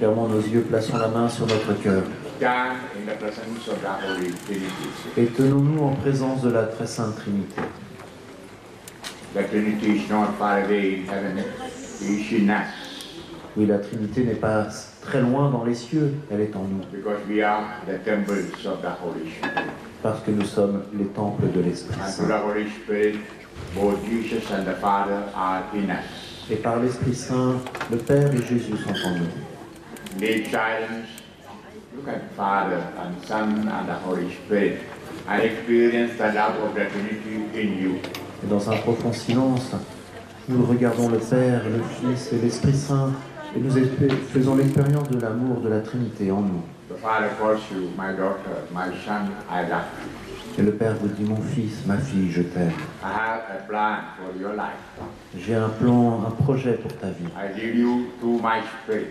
Fermons nos yeux, plaçons la main sur notre cœur. Stand in the presence of the Holy Trinity. Et tenons-nous en présence de la très sainte Trinité. The Trinity is not far away in heaven, it is in us. Oui, la Trinité n'est pas très loin dans les cieux, elle est en nous. Because we are the temples of the Holy Spirit. Parce que nous sommes les temples de l'Esprit And Saint. through the Holy Spirit, both Jesus and the Father are in us. Et par l'Esprit Saint, le Père et Jésus sont en nous. Leave silence. Look at Father and Son and the Holy Spirit and experience the love of the Trinity in you. Et dans un profond silence, nous regardons le Père, le Fils et l'Esprit Saint et nous faisons l'expérience de l'amour de la Trinité en nous. The Father calls you, my daughter, my son, I love you. Et le Père vous dit, mon fils, ma fille, je t'aime. I have a plan for your life. J'ai un plan, un projet pour ta vie. I lead you through my spirit.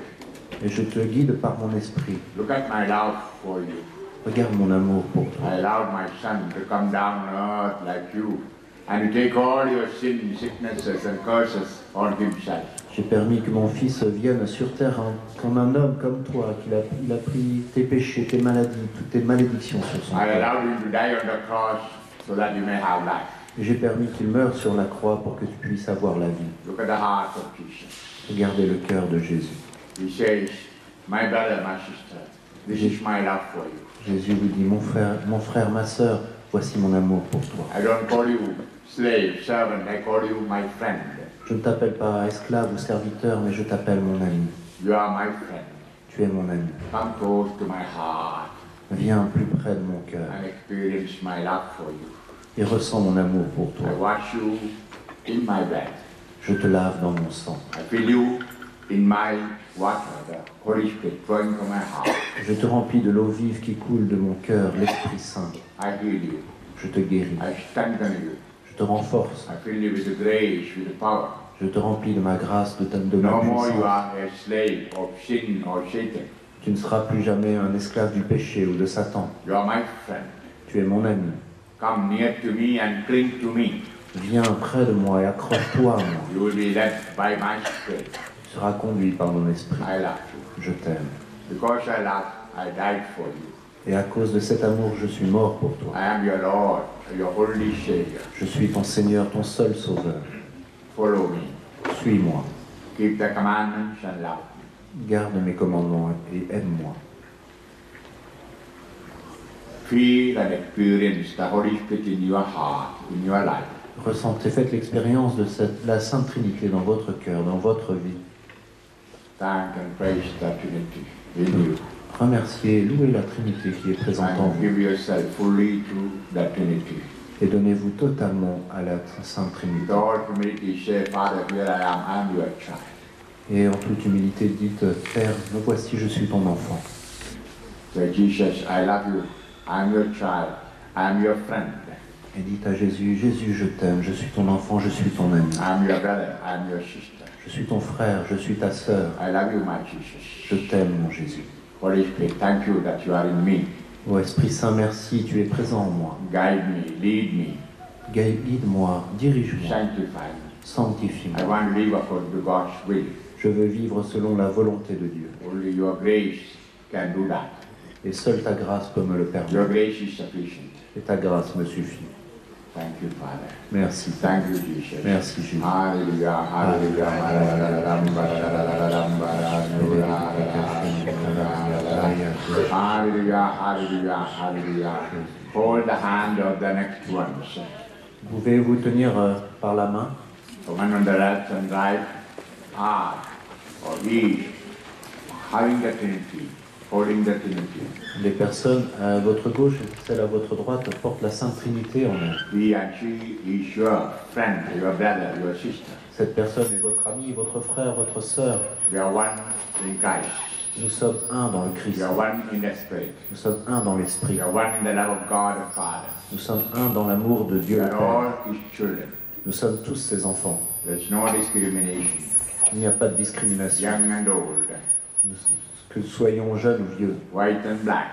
Et je te guide par mon esprit. Look at my love for you. Regarde mon amour pour toi. I allowed my son to come down on earth like you and to take all your sins, sicknesses and curses on himself. J'ai permis que mon fils vienne sur terre comme un homme comme toi, il a pris tes péchés, tes maladies, toutes tes malédictions sur son I corps. allowed him to die on the cross so that you may have life. J'ai permis qu'il meure sur la croix pour que tu puisses avoir la vie. Look at the heart of Jesus. Regardez le cœur de Jésus. He says, my brother, my sister, this is my love for you. Jésus vous dit, mon frère, ma sœur, voici mon amour pour toi. I don't call you slave, servant, I call you my friend. Je ne t'appelle pas esclave ou serviteur, mais je t'appelle mon ami. You are my friend. Tu es mon ami. Come close to my heart Viens plus près de mon cœur and experience my love for you. et ressens mon amour pour toi. I wash you in my blood. Je te lave dans mon sang. I fill you in my water, the Holy Spirit flowing from my heart. Je te remplis de l'eau vive qui coule de mon cœur, l'Esprit Saint. I heal you. Je te guéris. I strengthen you. Je te renforce. I fill you with the grace, with the power. Je te remplis de ma grâce, de ma No more you puissance. are a slave of sin or Satan. Tu ne seras plus jamais un esclave du péché ou de Satan. You are my friend. Tu es mon ami. Come near to me and cling to me. Viens près de moi et accroche-toi à moi. You will be led by my spirit. Tu seras conduit par mon esprit. I love you. Je t'aime. Because I love, I died for you. Et à cause de cet amour, je suis mort pour toi. I am your Lord, your holy Savior. Je suis ton Seigneur, ton seul Sauveur. Follow me. Suis-moi. Keep the commandments and love me. Garde mes commandements et aime-moi. Feel and experience the Holy Spirit in your heart, in your life. Ressentez, faites l'expérience de la Sainte Trinité dans votre cœur, dans votre vie. Thank and praise the Trinity in you. Remerciez, louez la Trinité qui est présente en And vous. give yourself fully to the Trinity. Et donnez-vous totalement à la Sainte With Trinité. all humility, say, Father, here I am your child. Et en toute humilité, dites, Père, me voici, je suis ton enfant. Say, Jesus, I love you. I am your child. I am your friend. Et dites à Jésus, Jésus, je t'aime, je suis ton enfant, je suis ton ami. I am your brother. I am your sister. Je suis ton frère, je suis ta sœur. I love you, my Jesus. Je t'aime, mon Jésus. Holy Spirit, thank you that you are in me. Ô Esprit Saint, merci, tu es présent en moi. Guide me, lead me, Guide-moi, dirige-moi, sanctify me. sanctifie-moi. I want to live according to God's will. Je veux vivre selon la volonté de Dieu. Only your grace can do that. Et seule ta grâce peut me le Your permettre. grace is sufficient. Et ta grâce me suffit. Thank you, Father. Merci. Thank you, Jesus. Merci, Jésus. Hallelujah, hallelujah, hallelujah, hallelujah, hallelujah. Hold the hand of the next ones. Pouvez-vous tenir par la main? The one on the left and right are or is having the Trinity, holding the Trinity. Les personnes à votre gauche et celles à votre droite portent la Sainte Trinité en elles. He and she is your friend, your brother, your sister. Cette personne est votre ami, votre frère, votre sœur. We are one in Christ. Nous sommes un dans le We Christ. are one in the Spirit. Nous sommes un dans l'Esprit. We are one in the love of God the Father. Nous sommes un dans l'amour de We Dieu le are Père. all His children. Nous sommes tous ses enfants. There's no discrimination, Il n'y a pas de discrimination. young and old, Que soyons jeunes ou vieux, white and black,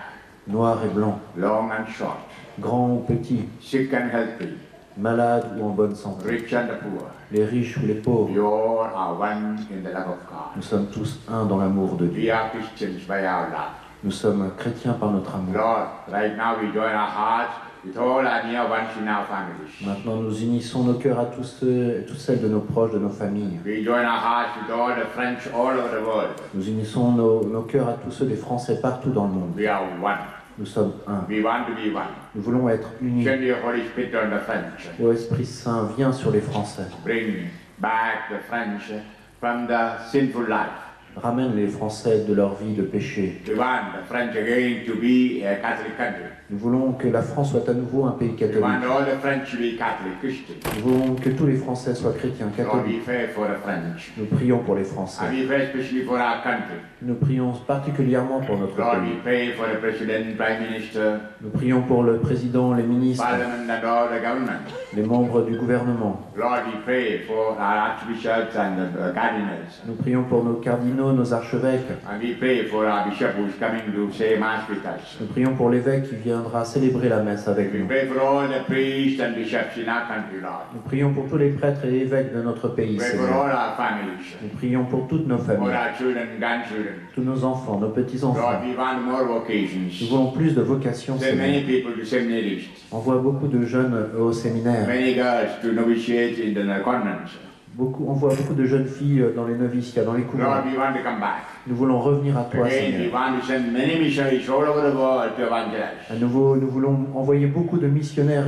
noirs et blancs, long and short, grands ou petits, sick and healthy, malades ou en bonne santé, rich and the poor. les riches ou les pauvres. We all are one in the love of God. Nous sommes tous un dans l'amour de We Dieu. are Christians by our love. Nous sommes chrétiens par notre amour. Lord, right now we join our hearts with all our near ones in our families. Maintenant, nous unissons nos cœurs à tous ceux et toutes celles de nos proches, de nos familles. We join our hearts with all the French all over the world. Nous unissons nos cœurs à tous ceux des Français partout dans le monde. We are one. Nous sommes un. We want to be one. Nous voulons être unis. Send your Holy Spirit on the French. Ô Esprit Saint, viens sur les Français. Bring back the French from the sinful life. Ramène les Français de leur vie de péché. We want the French again to be a Catholic country. Nous voulons que la France soit à nouveau un pays We catholique. want all the French to be Catholic Christians. Nous voulons que tous les Français soient chrétiens Lord, catholiques. we pray for the French. Nous prions pour les And Français. we pray especially for our country. Nous prions particulièrement pour notre Lord, pays. we pray for the President, Prime Minister, Nous prions pour le président, les ministres, Parliament and all the government. les membres du gouvernement. Lord, we pray for our archbishops and the cardinals. Nous prions pour nos cardinaux, nos archevêques. And we pray for our bishop who is coming to say Mass with us. Nous prions pour l'évêque qui viendra célébrer la messe avec We nous. pray for all the priests and bishops in our country, Lord. Nous prions pour tous les prêtres et évêques de notre pays, Pray for Seigneur. all our families, Nous prions pour toutes nos for familles, our children, grandchildren. tous nos enfants, nos Lord, petits-enfants. we want more Nous vocations. voulons plus de vocations, Send many Seigneur. people to seminaries, Envoie beaucoup de jeunes au séminaire. many girls to novitiate in the convents. Envoie beaucoup de jeunes filles dans les noviciats, dans les couvents. Lord, we want to come back. Nous voulons revenir à toi, Again, we Seigneur. want to send many missionaries all over the world to evangelize. À nouveau, nous voulons envoyer beaucoup de missionnaires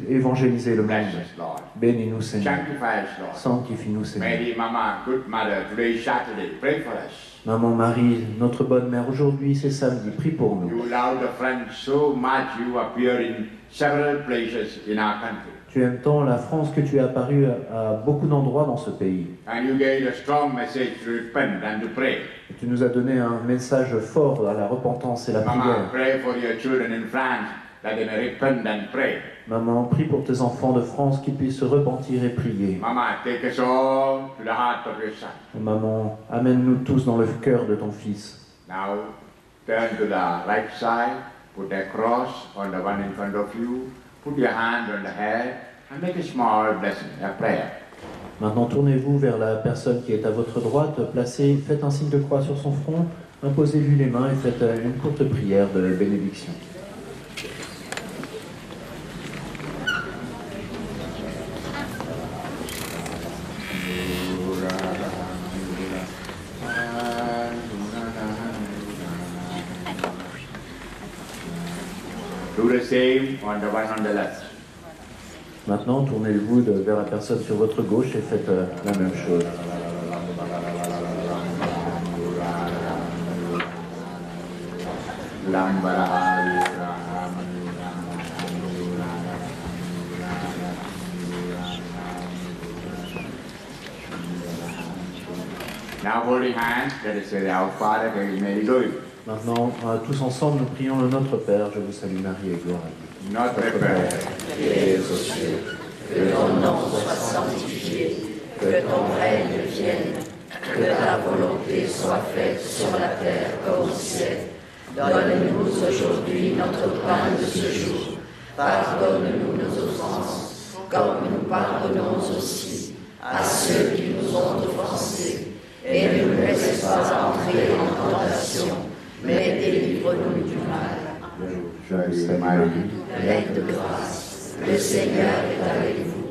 évangéliser le monde. Bless us, Lord. Bénis-nous, Seigneur. Sanctify us, Lord. Sanctifie-nous, Seigneur. Mary, Mama, good mother, today is Saturday. Pray for us. Maman Marie, notre bonne mère, aujourd'hui c'est samedi, prie pour nous. You love the French so much, you appear in several places in our country. Tu aimes tant la France que tu es apparu à beaucoup d'endroits dans ce pays. And you gave a strong message to repent and to pray. Et tu nous as donné un message fort à la repentance et la Mama, prière. pray for your children in France that they may repent and pray. Maman, prie pour tes enfants de France qui puissent se repentir et prier. Mama, take us all to the heart of your son. Maman, amène-nous tous dans le cœur de ton Fils. Now, turn to the right side, put a cross on the one in front of you, put your hand on the head, and make a small blessing, a prayer. Maintenant, tournez-vous vers la personne qui est à votre droite, faites un signe de croix sur son front, imposez-lui les mains et faites une courte prière de bénédiction. Do the same on the one on the left. Maintenant, tournez-vous vers la personne sur votre gauche et faites la même chose. Now holding hands, let us say, Our Father, Hail Mary, glory. Maintenant, tous ensemble, nous prions le Notre Père. Je vous salue Marie et gloire à Dieu. Notre Père, qui es aux cieux, que ton nom soit sanctifié, que ton règne vienne, que ta volonté soit faite sur la terre comme au ciel. Donne-nous aujourd'hui notre pain de ce jour. Pardonne-nous nos offenses, comme nous pardonnons aussi à ceux qui nous ont offensés. Et ne nous laisse pas entrer en tentation, mais délivre-nous du mal. Joyeux Marie, Pleine de grâce, le Seigneur est avec vous.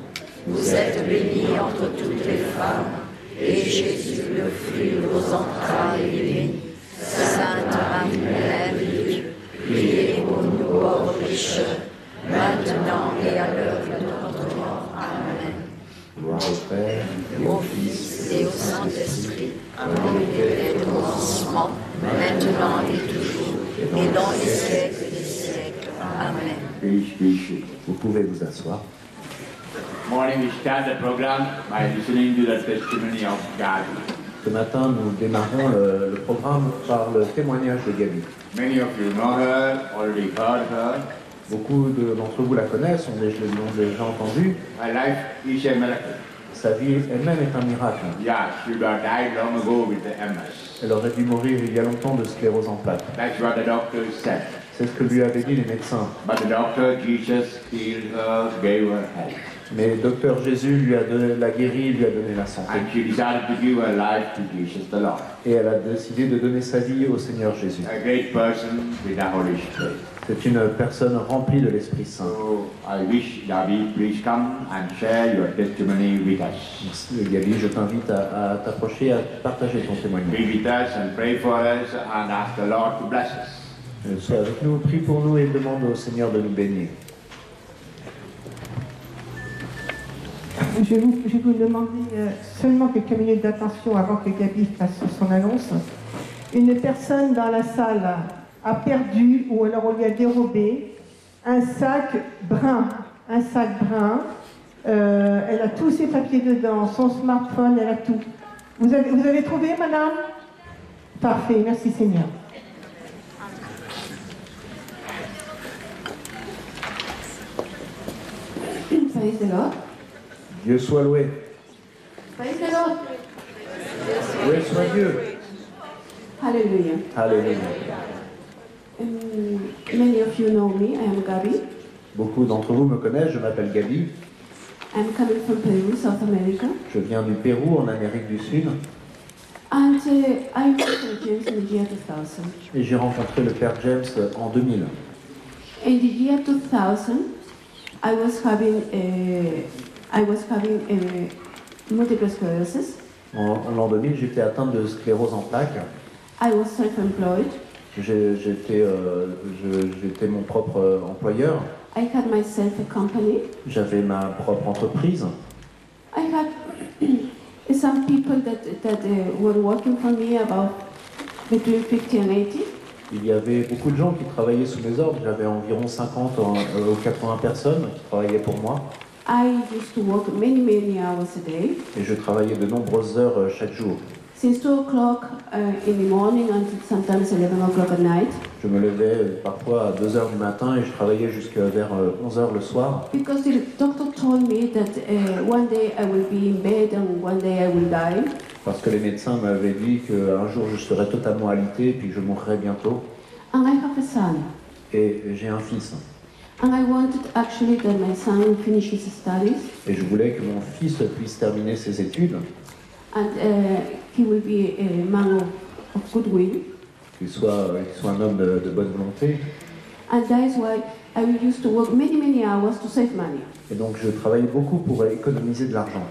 Vous êtes bénie entre toutes les femmes, et Jésus, le fruit de vos entrailles, est béni. Sainte Marie, Mère de Dieu, priez pour nous pauvres pécheurs, maintenant et à l'heure de notre mort. Amen. Gloire au Père, Et au Fils et au Saint-Esprit, comme il était au commencement, maintenant et toujours, et dans les siècles des siècles. Amen. peace be with you. vous pouvez vous asseoir. Morning, we start the program by listening to the testimony of Gabi. Ce matin, nous démarrons le programme par le témoignage de Gabi. Many of you know her, already heard her. Beaucoup d'entre vous la connaissent, l'ont déjà entendu. Her life is a miracle. Sa vie elle-même est un miracle. Yeah, she would have died long ago with the MS. Elle aurait dû mourir il y a longtemps de sclérose en plaques. That's what the doctor said. C'est ce que lui avaient dit les médecins. But the doctor, Jesus, healed her, gave her health. Mais le docteur Jésus lui a donné la guérie, lui a donné la santé. And she decided to give her life to Jesus the Lord. Et elle a décidé de donner sa vie au Seigneur Jésus. A great person with the Holy Spirit. C'est une personne remplie de l'Esprit Saint. So I wish Gabi, please come and share your testimony with us. Merci Gabi, je t'invite à t'approcher, à partager ton Be témoignage. with us and pray for us and ask the Lord to bless us. Sois avec nous, prie pour nous et demande au Seigneur de nous bénir. Je vais vous demander seulement quelques minutes d'attention avant que Gabi fasse son annonce. Une personne dans la salle a perdu ou alors on lui a dérobé un sac brun. Un sac brun. Elle a tous ses papiers dedans, son smartphone, elle a tout. Vous avez trouvé, madame? Parfait, merci Seigneur. Praise the Lord. Dieu soit loué. Praise the Lord. Loué soit Dieu. Hallelujah. Alléluia. Many of you know me. I am Gabi. Beaucoup d'entre vous me connaissent, je m'appelle Gabi. I'm coming from Peru, South America. Je viens du Pérou, en Amérique du Sud. And I met James in the year 2000. Et j'ai rencontré le Père James en 2000. In the year 2000, I was having multiple sclerosis. En l'an 2000, j'étais atteinte de sclérose en plaques. I was self-employed. J'étais mon propre employeur. I had myself a company. J'avais ma propre entreprise. I had some people that were working for me about between 50 and 80. Il y avait beaucoup de gens qui travaillaient sous mes ordres. J'avais environ 50 ou 80 personnes qui travaillaient pour moi. I used to work many hours a day. Et je travaillais de nombreuses heures chaque jour. Since 2 o'clock in the morning until sometimes 11 o'clock at night. Je me levais parfois à 2 heures du matin et je travaillais jusqu'à vers 11 heures le soir. Because the doctor told me that one day I will be in bed and one day I will die. Parce que les médecins m'avaient dit qu'un jour je serais totalement alité et puis que je mourrais bientôt. And I have a son. Et j'ai un fils. And I wanted actually that my son finish his studies. Et je voulais que mon fils puisse terminer ses études. And he will be a man of goodwill. Qu'il soit un homme de bonne volonté. And that is why I used to work many hours to save money. Et donc je travaillais beaucoup pour économiser de l'argent.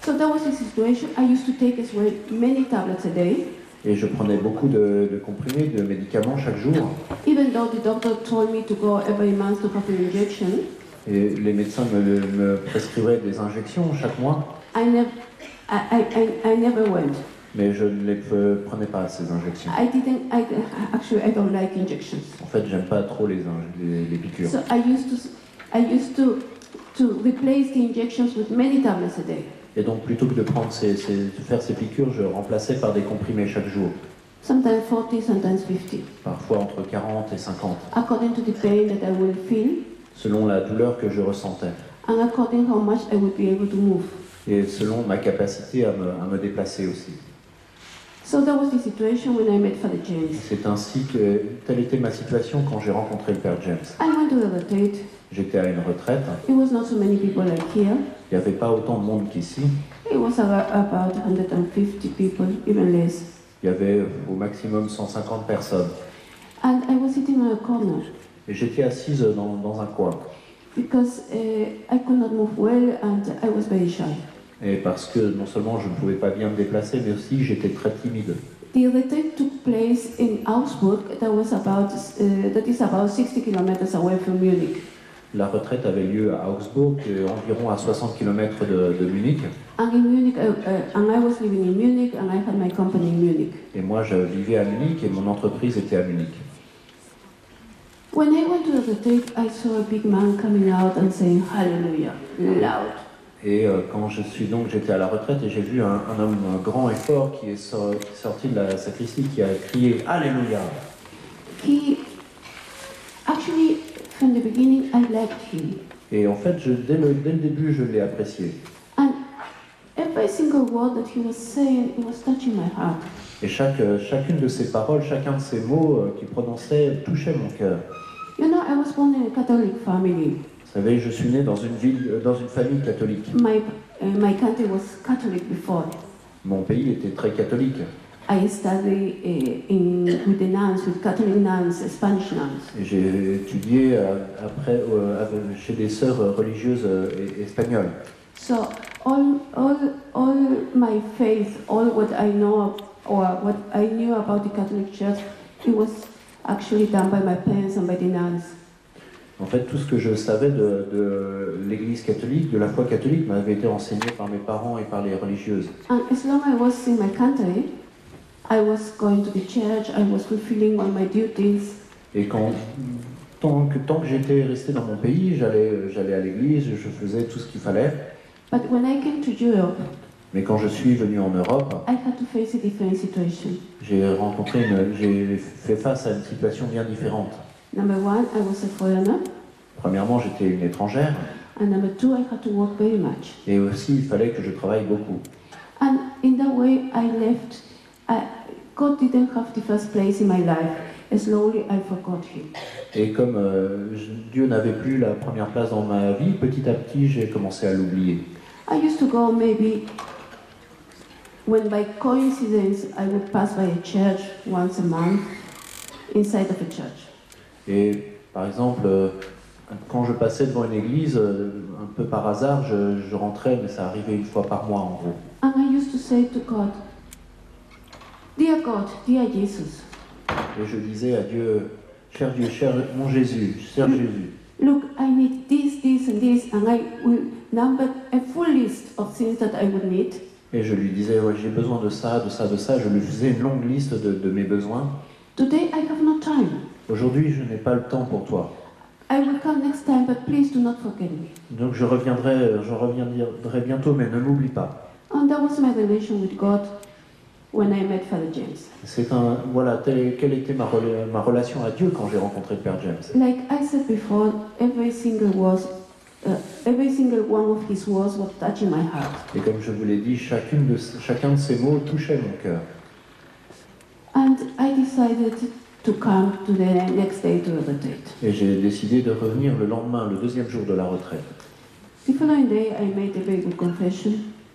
So that was the situation. I used to take as well many tablets a day. Et je prenais beaucoup de comprimés, de médicaments chaque jour. Even though the doctor told me to go every month to have an injection. Et les médecins me prescrivaient des injections chaque mois. I never went. Mais je ne les prenais pas, ces injections. Actually, I don't like injections. En fait, j'aime pas trop les piqûres. So I used to replace the injections with many tablets a day. Et donc, plutôt que de faire ces piqûres, je remplaçais par des comprimés chaque jour. Sometimes 40, sometimes 50. Parfois entre 40 et 50. According to the pain that I will feel. Selon la douleur que je ressentais. And according how much I would be able to move. Et selon ma capacité à me déplacer aussi. So that was the situation when I met Father James. C'est ainsi que telle était ma situation quand j'ai rencontré le Père James. I went to the retreat. J'étais à une retraite. It was not so many people like here. Il n'y avait pas autant de monde qu'ici. It was about 150 people, even less. Il y avait au maximum 150 personnes. And I was sitting in a corner. Et j'étais assise dans un coin. Because I could not move well and I was very shy. Et parce que non seulement je ne pouvais pas bien me déplacer, mais aussi j'étais très timide. The retreat took place in Augsburg. That is about 60 kilometers away from Munich. La retraite avait lieu à Augsburg, environ à 60 km de Munich. And in Munich, and I was living in Munich, and I had my company in Munich. Et moi, je vivais à Munich et mon entreprise était à Munich. When I went to the retreat, I saw a big man coming out and saying Hallelujah, loud. Et quand j'étais à la retraite et j'ai vu un homme grand et fort qui est sorti de la sacristie qui a crié Alléluia. Actually, from the beginning, I liked him. Et en fait, dès le début, je l'ai apprécié. And every single word that he was saying, it was touching my heart. Et chacune de ces paroles, chacun de ces mots qu'il prononçait touchait mon cœur. You know, I was born in a Catholic family. Vous savez, je suis né dans une famille catholique. My country was Catholic before. Mon pays était très catholique. I studied with the nuns, with Catholic nuns, Spanish nuns. Et j'ai étudié après chez des sœurs religieuses espagnoles. So all my faith, all what I know or what I knew about the Catholic Church, it was actually done by my parents and by the nuns. En fait, tout ce que je savais de l'Église catholique, de la foi catholique, m'avait été enseigné par mes parents et par les religieuses. And as long as I was in my country, I was going to the church, I was fulfilling all my duties. Et tant que j'étais resté dans mon pays, j'allais à l'église, je faisais tout ce qu'il fallait. But when I came to Europe, Mais quand je suis venu en Europe, I had to face a different situation. j'ai fait face à une situation bien différente. Number one, I was a foreigner. Premièrement, j'étais une étrangère. And number two, I had to work very much. Et aussi, il fallait que je travaille beaucoup. And in that way, I left. God didn't have the first place in my life. And slowly, I forgot Him. Et comme Dieu n'avait plus la première place dans ma vie, petit à petit, j'ai commencé à l'oublier. I used to go maybe when by coincidence I would pass by a church once a month inside of a church. Et par exemple, quand je passais devant une église, un peu par hasard, je rentrais, mais ça arrivait une fois par mois en gros. And I used to say to God, dear Jesus, Et je disais à Dieu, cher mon Jésus, cher Jésus, look, I need this and this, and I will number a full list of things that I would need. et je lui disais, ouais, j'ai besoin de ça, de ça, de ça. Je lui faisais une longue liste de mes besoins. Today I have no time. Aujourd'hui, je n'ai pas le temps pour toi. I will come next time, but please do not forget me. Donc je reviendrai bientôt, mais ne m'oublie pas. And that was my relation with God when I met Father James. Voilà, quelle était ma relation à Dieu quand j'ai rencontré le Père James. Like I said before, every single one of his words was touching my heart. Et comme je vous l'ai dit, chacun de ces mots touchait mon cœur. And I decided to come to the next day to the retreat. Et j'ai décidé de revenir le lendemain, le deuxième jour de la retraite. The following day, I made a very good confession.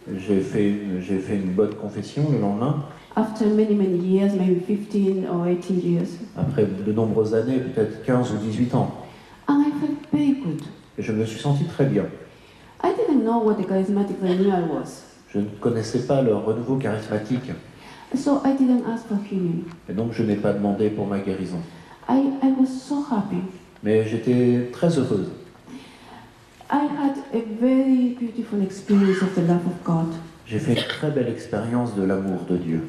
J'ai fait une bonne confession le lendemain. After many years, maybe 15 or 18 years. Après de nombreuses années, peut-être 15 ou 18 ans. And I felt very good. Et je me suis senti très bien. I didn't know what the charismatic renewal was. Je ne connaissais pas le renouveau charismatique. So I didn't ask for healing. Et donc je n'ai pas demandé pour ma guérison. I was so happy. Mais j'étais très heureuse. I had a very beautiful experience of the love of God. J'ai fait une très belle expérience de l'amour de Dieu.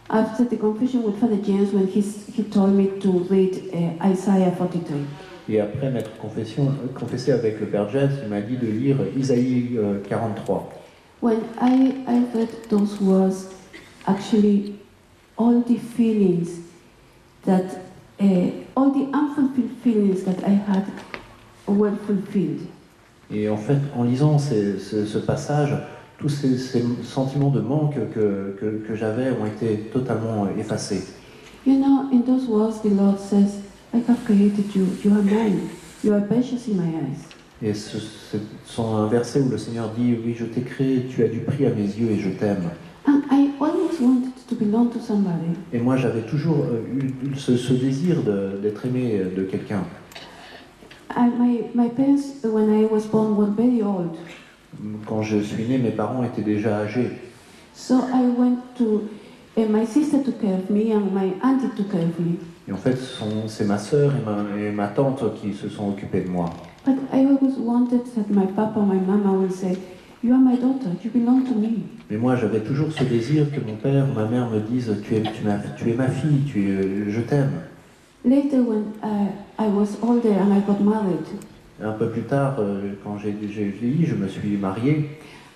After the confession with Father James, when he told me to read Isaiah 43. Et après m'être confessé avec le Père James, il m'a dit de lire Isaïe 43. When I read those words, actually, all the feelings that, all the unfulfilled feelings that I had were fulfilled. Et en fait, en lisant ce passage, tous ces sentiments de manque que j'avais ont été totalement effacés. You know, in those words, the Lord says, I have created you, you are mine, you are precious in my eyes. Et ce sont un verset où le Seigneur dit, oui, je t'ai créé, tu as du prix à mes yeux et je t'aime. And I always wanted to belong to somebody. Et moi, j'avais toujours eu ce désir d'être aimé de quelqu'un. My parents, when I was born, were very old. Quand je suis né, mes parents étaient déjà âgés. So I went to, my sister took care of me and my auntie took care of me. Et en fait, c'est ma sœur et ma tante qui se sont occupées de moi. But I always wanted that my papa, my mama would say, you are my daughter, you belong to me. Mais moi, j'avais toujours ce désir que mon père ou ma mère me disent, tu es ma fille, je t'aime. Later, when I was older and I got married, Un peu plus tard, quand j'ai vieilli, je me suis marié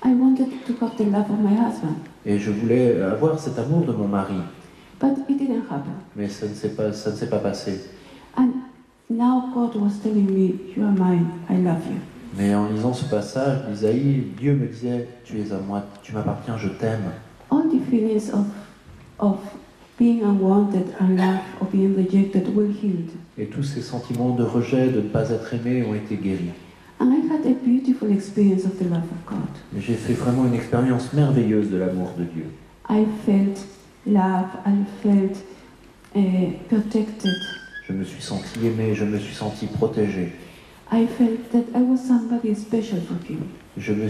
I wanted to have the love of my husband. et je voulais avoir cet amour de mon mari. But it didn't happen. Mais ça ne s'est pas passé. And now God was telling me, you are mine, I love you. Mais en lisant ce passage d'Isaïe, Dieu me disait, tu es à moi, tu m'appartiens, je t'aime. All the feelings of being unwanted, unloved, or being rejected were healed. Et tous ces sentiments de rejet, de ne pas être aimé ont été guéris. And I had a beautiful experience of the love of God. Et j'ai fait vraiment une expérience merveilleuse de l'amour de Dieu. I felt love, I felt protected. Je me suis senti aimé, je me suis senti protégé. I felt that I was somebody special for Him. J'ai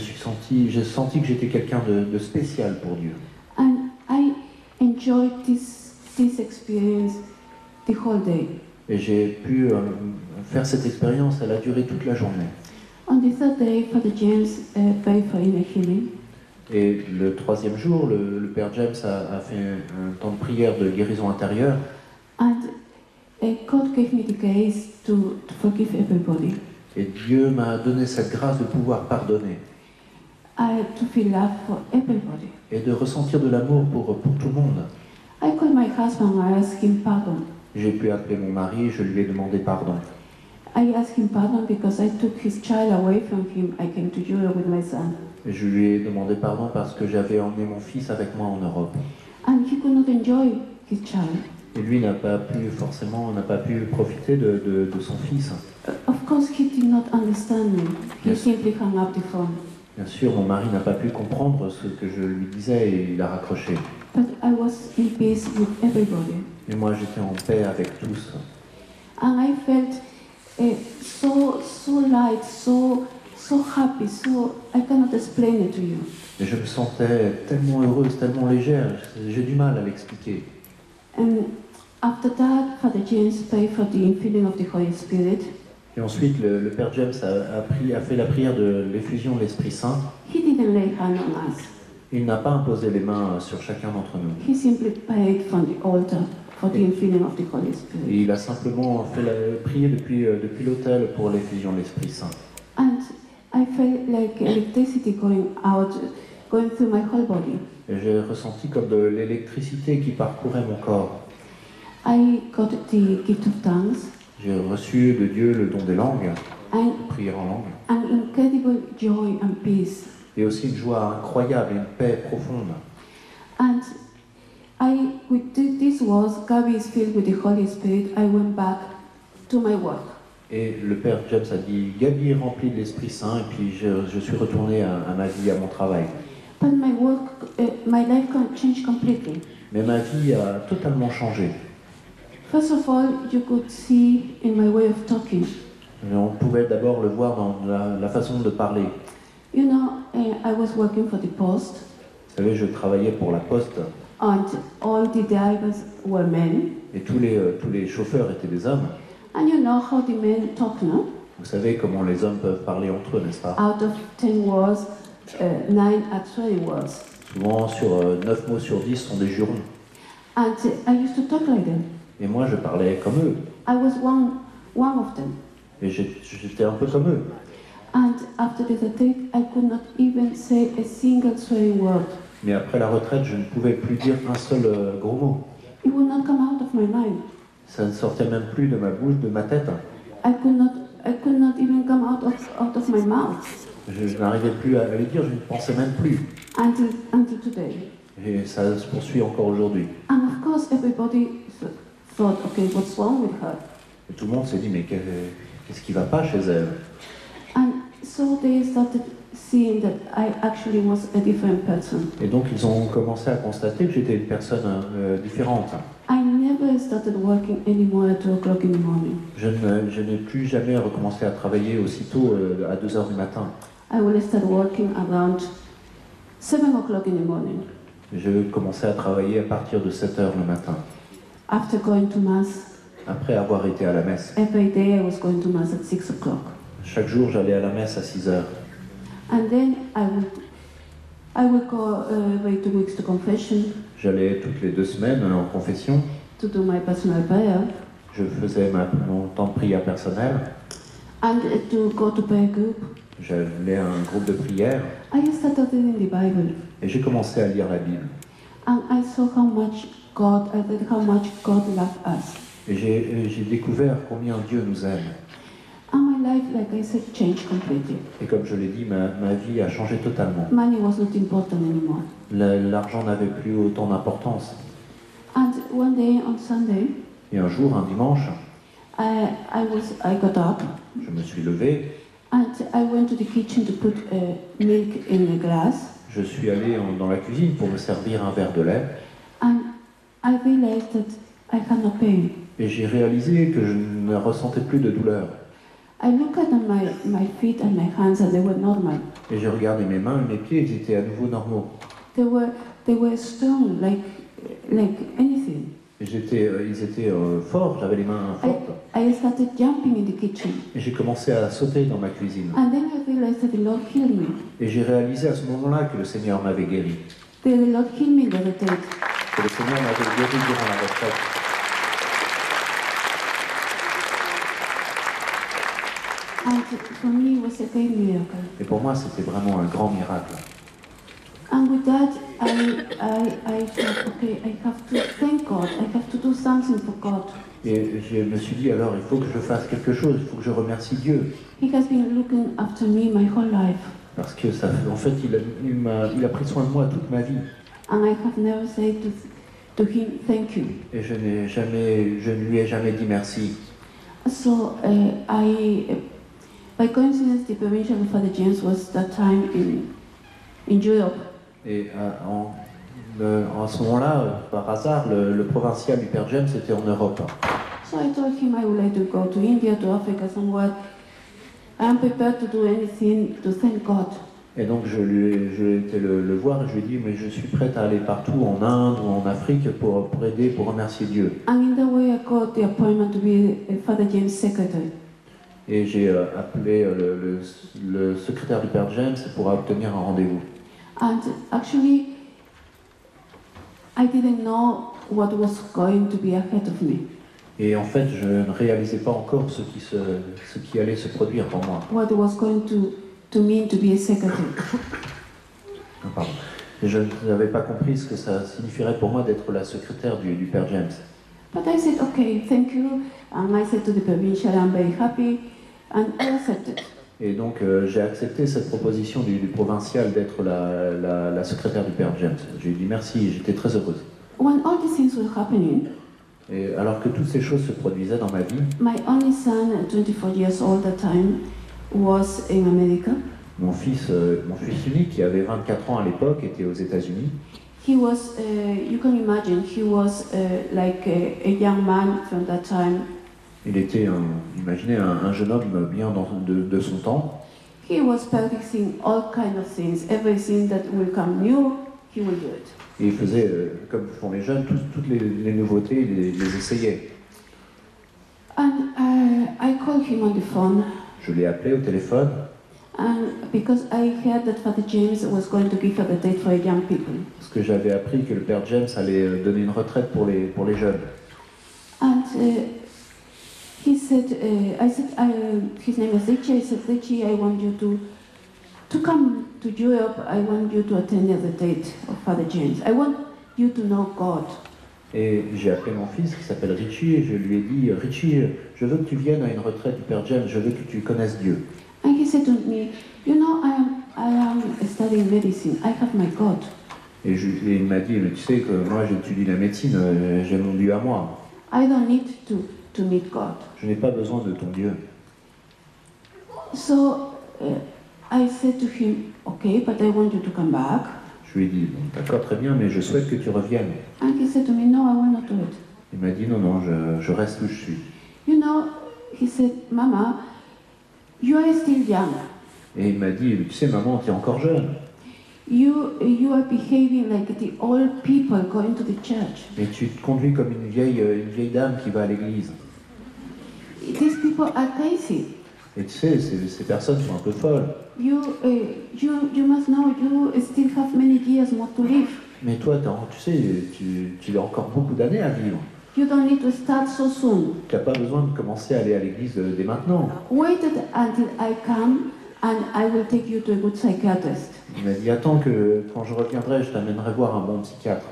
senti que j'étais quelqu'un de spécial pour Dieu. And I enjoyed this experience the whole day. Et j'ai pu faire cette expérience, elle a duré toute la journée. On the third day, Father James prayed for inner healing. Et le troisième jour, le Père James a fait un temps de prière de guérison intérieure. And God gave me the grace to forgive everybody. Et Dieu m'a donné cette grâce de pouvoir pardonner. To feel love for everybody. Et de ressentir de l'amour pour tout le monde. I called my husband, I asked him pardon. J'ai pu appeler mon mari, je lui ai demandé pardon. I asked him pardon because I took his child away from him. I came to Europe with my son. Et je lui ai demandé pardon parce que j'avais emmené mon fils avec moi en Europe. And he could not enjoy his child. Et lui n'a pas pu profiter de son fils. Of course, he did not understand me. He simply hung up the phone. Bien sûr, mon mari n'a pas pu comprendre ce que je lui disais et il a raccroché. But I was in peace with everybody. Et moi, j'étais en paix avec tous. And I felt so light, so happy, so I cannot explain it to you. Et je me sentais tellement heureuse, tellement légère, j'ai du mal à l'expliquer. And after that, Father James prayed for the infilling of the Holy Spirit. Et ensuite, le Père James a fait la prière de l'effusion de l'Esprit Saint. He didn't lay hand on us. Il n'a pas imposé les mains sur chacun d'entre nous. He simply prayed from the altar for the infilling of the Holy Spirit. Et il a simplement prié depuis l'autel pour l'effusion de l'Esprit Saint. And I felt like electricity going through my whole body. Et j'ai ressenti comme de l'électricité qui parcourait mon corps. I got the gift of tongues. J'ai reçu de Dieu le don des langues, And prière en langue, an incredible joy and peace. et aussi une joie incroyable et une paix profonde. And with these words, Gabi is filled with the Holy Spirit, I went back to my work. Et le Père James a dit, Gabi est remplie de l'Esprit Saint, et puis je suis retourné à ma vie, à mon travail. But my life changed completely. Mais ma vie a totalement changé. First of all, you could see in my way of talking. On pouvait d'abord le voir dans la façon de parler. You know, I was working for the post, Vous savez, je travaillais pour la Poste, and all the drivers were men. et tous les chauffeurs étaient des hommes. And you know how the men talk, no? Vous savez comment les hommes peuvent parler entre eux, n'est-ce pas? Out of 10 words, 9 are swearing words. Souvent, sur 9 mots sur 10 sont des jurons. And I used to talk like them. Et moi, je parlais comme eux. I was one of them. Et j'étais un peu comme eux. And after the retreat, I could not even say a single swearing word. Mais après la retraite, je ne pouvais plus dire un seul gros mot. It would not come out of my mind. Ça ne sortait même plus de ma bouche, de ma tête. I could not even come out of my mouth Je n'arrivais plus à le dire, je ne pensais même plus. until today. Et ça se poursuit encore aujourd'hui. And of course, everybody thought, okay, what's wrong with her? Et tout le monde s'est dit, mais qu'est-ce qui ne va pas chez elle? And so they started seeing that I actually was a different person. Et donc ils ont commencé à constater que j'étais une personne différente. I never started working anymore at 2 o'clock in the morning. Je n'ai plus jamais recommencé à travailler aussitôt à 2 heures du matin. I will start working around 7 o'clock in the morning. Je commençais à travailler à partir de 7 heures le matin. After going to Mass, Après avoir été à la messe. every day I was going to Mass at 6 o'clock. Chaque jour, j'allais à la messe à 6 heures. And then I would go every 2 weeks to confession J'allais toutes les 2 semaines en confession. to do my personal prayer Je faisais mon temps de prière personnel. and to go to prayer group. J'allais à un groupe de prière I started reading the Bible et j'ai commencé à lire la Bible. and I saw how much God loved us. Et j'ai découvert combien Dieu nous aime. And my life, like I said, changed completely. Et comme je l'ai dit, ma vie a changé totalement. Money was not important anymore. L'argent n'avait plus autant d'importance. And one day on Sunday, Et un jour, un dimanche, I got up je me suis levé, and I went to the kitchen to put milk in a glass, je suis allé dans la cuisine pour me servir un verre de lait, and I realized that I had no pain. et j'ai réalisé que je ne ressentais plus de douleur. I looked at my feet and my hands and they were normal. Et j'ai regardé mes mains et mes pieds, ils étaient à nouveau normaux. They were strong like anything. Et ils étaient forts, j'avais les mains fortes. I started jumping in the kitchen. Et j'ai commencé à sauter dans ma cuisine. And then I realized that the Lord healed me. Et j'ai réalisé à ce moment-là que le Seigneur m'avait guéri. The Lord healed me the other day. Que le Seigneur m'avait guéri durant la retraite. And for me, it was a great miracle. Et pour moi, c'était vraiment un grand miracle. And with that, I thought, okay, I have to thank God. I have to do something for God. Et je me suis dit, alors, il faut que je fasse quelque chose, il faut que je remercie Dieu. He has been looking after me my whole life. Parce que ça, en fait, il a pris soin de moi toute ma vie. And I have never said to him, thank you. Et je ne lui ai jamais dit merci. So by coincidence, the permission of Father James was that time in Europe. Et en ce moment-là, par hasard, le provincial du Père James était en Europe. So I told him I would like to go to India, to Africa, somewhere. I am prepared to do anything to thank God. Et donc je été le voir et je lui ai dit, mais je suis prête à aller partout en Inde ou en Afrique pour aider, pour remercier Dieu. And in that way I got the appointment to be Father James' secretary. Et j'ai appelé le secrétaire du Père James pour obtenir un rendez-vous. And actually, I didn't know what was going to be ahead of me. Et en fait, je ne réalisais pas encore ce qui allait se produire pour moi. What it was going to mean to be a secretary. Pardon. Et je n'avais pas compris ce que ça signifierait pour moi d'être la secrétaire du Père James. But I said, okay, thank you. And I said to the provincial, I'm very happy. And I accepted. Et donc j'ai accepté cette proposition du provincial d'être la secrétaire du Père James. J'ai dit merci et j'étais très heureuse. When all these things were happening, Et alors que toutes ces choses se produisaient dans ma vie, my only son, 24 years old at the time, was in America. mon fils unique, qui avait 24 ans à l'époque, était aux États-Unis. He was, you can imagine, he was like a young man from that time. Il était, imaginez, un jeune homme bien de son temps. He was practicing all kinds of things. Everything that will come new, he will do it. Et il faisait, comme font les jeunes, toutes les nouveautés, il les essayait. And I called him on the phone. Je l'ai appelé au téléphone, And because I heard that Father James was going to give a date for young people. parce que j'avais appris que le Père James allait donner une retraite pour les jeunes. And he said, I said, his name is Richie. I said, Richie, I want you to come to Europe. I want you to attend the date of Father James. I want you to know God. Et j'ai appelé mon fils qui s'appelle Richie et je lui ai dit, Richie, je veux que tu viennes à une retraite du Père James, je veux que tu connaisses Dieu. And he said to me, you know, I am studying medicine. I have my God. Et il m'a dit, mais tu sais que moi j'étudie la médecine, j'ai mon Dieu à moi. I don't need to meet God. Je n'ai pas besoin de ton Dieu. So I said to him, okay, but I want you to come back. Je lui ai dit, bon, d'accord, très bien, mais je souhaite que tu reviennes. And he said to me, no, I will not do it. Il m'a dit, non, non, je reste où je suis. You know, he said, Mama, you are still young. Et il m'a dit, tu sais, maman, tu es encore jeune. You are behaving like the old people going to the church. Mais tu te conduis comme une vieille dame qui va à l'église. These people are crazy. Et tu sais, ces personnes sont un peu folles. You must know you still have many years more to live. Mais toi, tu sais, tu as encore beaucoup d'années à vivre. You don't need to start so soon. Tu n'as pas besoin de commencer à aller à l'église dès maintenant. Wait until I come and I will take you to a good psychiatrist. Il m'a dit, attends que quand je reviendrai, je t'amènerai voir un bon psychiatre.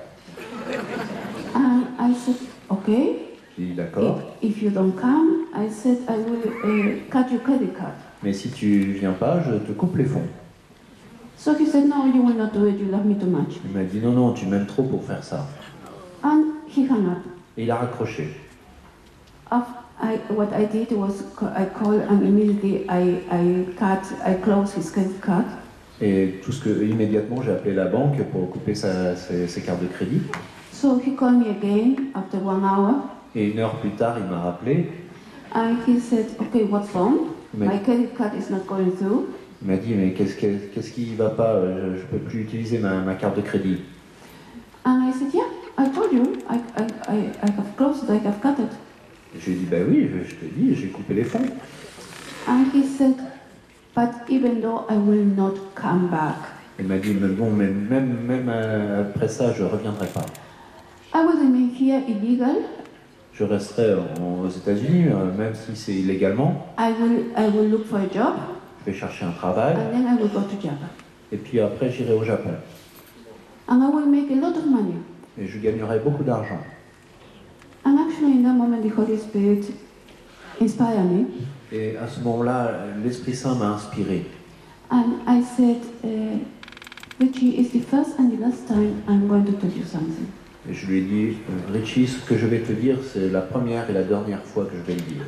And I said, okay. J'ai dit, d'accord. If you don't come, I said I will cut your credit card. Mais si tu viens pas, je te coupe les fonds. So he said, no, you will not do it. You love me too much. Il m'a dit, non, non, tu m'aimes trop pour faire ça. And he hung up. Et il a raccroché. What I did was I called and immediately I closed his credit card. Et immédiatement, j'ai appelé la banque pour couper ses cartes de crédit. So he called me again after 1 hour. Et 1 heure plus tard, il m'a rappelé. And he said, okay, what's wrong? Mais- My credit card is not going through. Il m'a dit, mais qu'est-ce qui va pas? Je ne peux plus utiliser ma carte de crédit. And I said, yeah, I told you, I have closed it, I have cut it. Je lui ai dit, ben oui, je te dis, j'ai coupé les fonds. And he said, but even though I will not come back, Il m'a dit, mais bon, mais même après ça, je ne reviendrai pas. I will remain here illegal. Je resterai aux États-Unis, même si c'est illégalement. I will look for a job, Je vais chercher un travail, and then I will go to Japan. et puis après, j'irai au Japon. And I will make a lot of money. Et je gagnerai beaucoup d'argent. And actually, in that moment, the Holy Spirit inspired me. Et à ce moment-là, l'Esprit Saint m'a inspiré. And I said, Richie, it's the first and the last time I'm going to tell you something. Et je lui ai dit, Richie, ce que je vais te dire, c'est la première et la dernière fois que je vais le dire.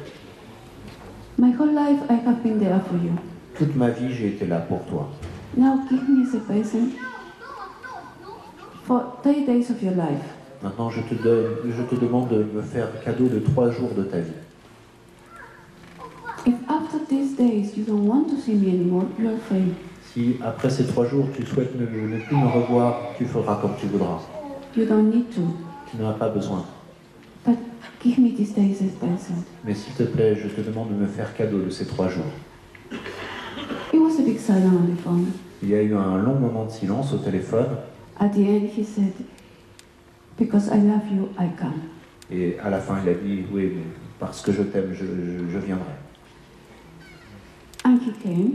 My whole life, I have been there for you. Toute ma vie, j'ai été là pour toi. Now give me as a present for 3 days of your life. Maintenant, je te demande de me faire cadeau de 3 jours de ta vie. If after these days you don't want to see me anymore, you are free. Si après ces 3 jours, tu souhaites ne plus me revoir, tu feras comme tu voudras. You don't need to. Tu n'en as pas besoin. But give me these days as present. Mais s'il te plaît, je te demande de me faire cadeau de ces 3 jours. It was a big silence on the phone. Il y a eu un long moment de silence au téléphone. At the end, he said, because I love you, I come. Et à la fin, il a dit, oui, mais parce que je t'aime, je viendrai. And he came.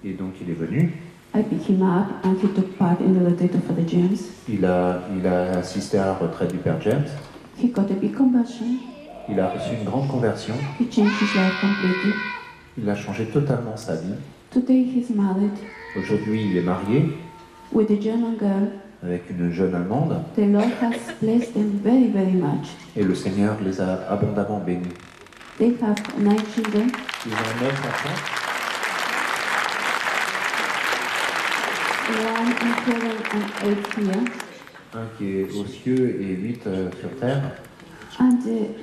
Et donc, il est venu. I picked him up and he took part in the retreat of Father James. Il a assisté à la retraite du Père James. He got a big conversion. Il a reçu une grande conversion. He changed his life completely. Il a changé totalement sa vie. Today he's married Aujourd'hui, il est marié with a German girl. avec une jeune Allemande. The Lord has blessed them very, very much. Et le Seigneur les a abondamment bénis. They have 9 children. Ils ont 9 enfants. One in heaven and 8 here. Un qui est aux cieux et 8 sur terre. And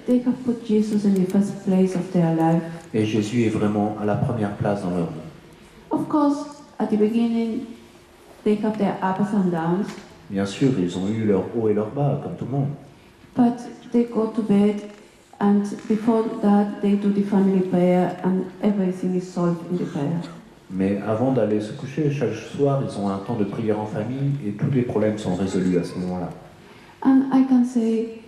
they have put Jesus in the first place of their life. Et Jésus est vraiment à la première place dans leur vie. Of course, at the beginning, they have their ups and downs. Bien sûr, ils ont eu leur haut et leur bas, comme tout le monde. But they go to bed, and before that, they do the family prayer, and everything is solved in the prayer. Mais avant d'aller se coucher, chaque soir, ils ont un temps de prière en famille et tous les problèmes sont résolus à ce moment-là. And I can say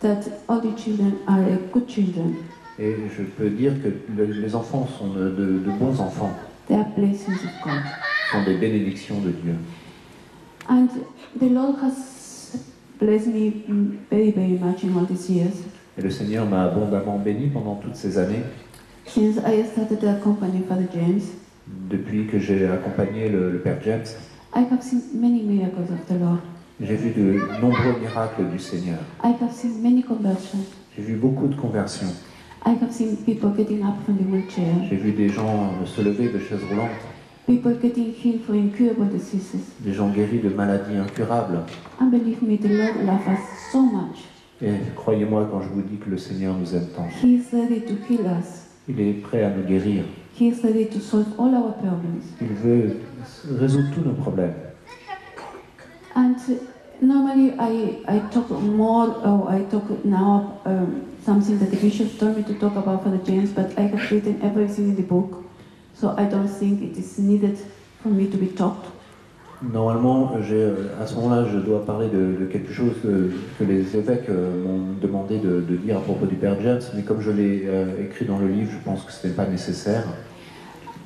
that all the children are good children. Et je peux dire que les enfants sont de bons enfants, They are blessings of God. sont des bénédictions de Dieu. And the Lord has blessed me very, very much in all these years. Et le Seigneur m'a abondamment béni pendant toutes ces années, Since I started to accompany Father James, depuis que j'ai accompagné le Père James. I have seen many miracles of the Lord. J'ai vu de nombreux miracles du Seigneur. I have seen many conversions. J'ai vu beaucoup de conversions. I have seen people getting up from the wheelchair, J'ai vu des gens se lever de chaises roulantes, people getting healed for incurable diseases. des gens guéris de maladies incurables. And believe me, the Lord loves us so much. Et croyez-moi quand je vous dis que le Seigneur nous aime tant. He is ready to heal us. Il est prêt à nous guérir. He is ready to solve all our problems. Il veut résoudre tous nos problèmes. And normally I talk more, or I talk now something that the bishop told me to talk about Father James, but I have written everything in the book, so I don't think it is needed for me to be taught. Normalement, à ce moment-là, je dois parler de quelque chose que les évêques m'ont demandé de dire à propos du Père James, mais comme je l'ai écrit dans le livre, je pense que ce n'est pas nécessaire.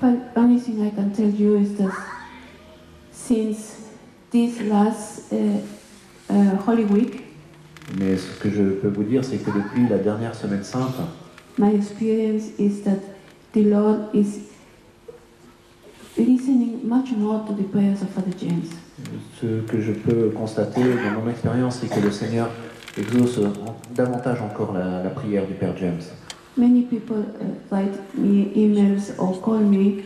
But only thing I can tell you is that since this last Holy Week, Mais ce que je peux vous dire, c'est que depuis la dernière semaine sainte, my experience is that the Lord is listening much more to the prayers of Father James. ce que je peux constater dans mon expérience, c'est que le Seigneur exauce davantage encore la prière du Père James. Many people write me emails or call me